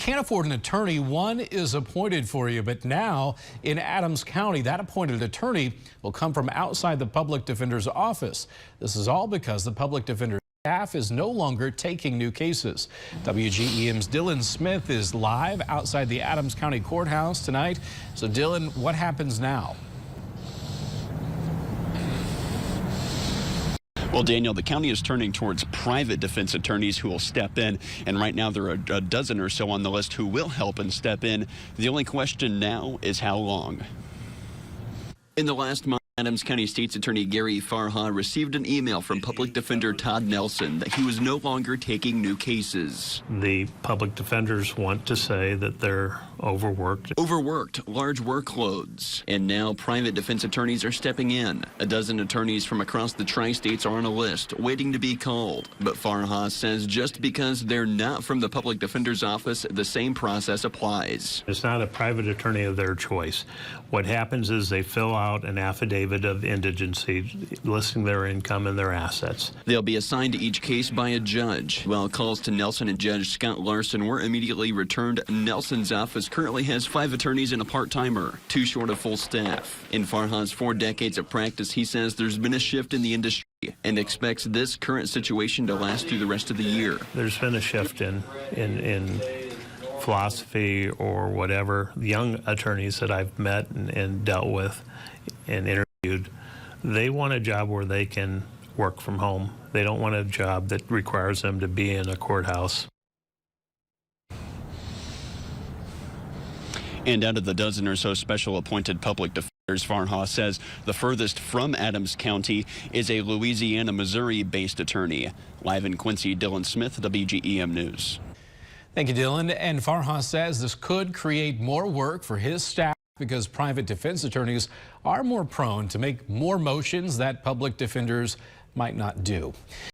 can't afford an attorney, one is appointed for you. But now in Adams County, that appointed attorney will come from outside the public defender's office. This is all because the public defender's staff is no longer taking new cases. WGEM's Dylan Smith is live outside the Adams County Courthouse tonight. So Dylan, what happens now? Well, Daniel, the county is turning towards private defense attorneys who will step in. And right now there are a dozen or so on the list who will help and step in. The only question now is how long. In the last month, Adams County State's Attorney Gary Farha received an email from Public Defender Todd Nelson that he was no longer taking new cases. The public defenders want to say that they're overworked. Overworked, large workloads. And now private defense attorneys are stepping in. A dozen attorneys from across the tri-states are on a list waiting to be called. But Farha says just because they're not from the public defender's office, the same process applies. It's not a private attorney of their choice. What happens is they fill out an affidavit of indigency listing their income and their assets. They'll be assigned to each case by a judge. While calls to Nelson and Judge Scott Larson were immediately returned, Nelson's office currently has 5 attorneys and a part-timer, 2 short of full staff. In Farha's 4 decades of practice, he says there's been a shift in the industry and expects this current situation to last through the rest of the year. There's been a shift in philosophy or whatever. The young attorneys that I've met and dealt with and interviewed, they want a job where they can work from home. They don't want a job that requires them to be in a courthouse. And out of the dozen or so special appointed public defenders, Farha says the furthest from Adams County is a Louisiana, Missouri-based attorney. Live in Quincy, Dylan Smith, WGEM News. Thank you, Dylan. And Farha says this could create more work for his staff because private defense attorneys are more prone to make more motions that public defenders might not do.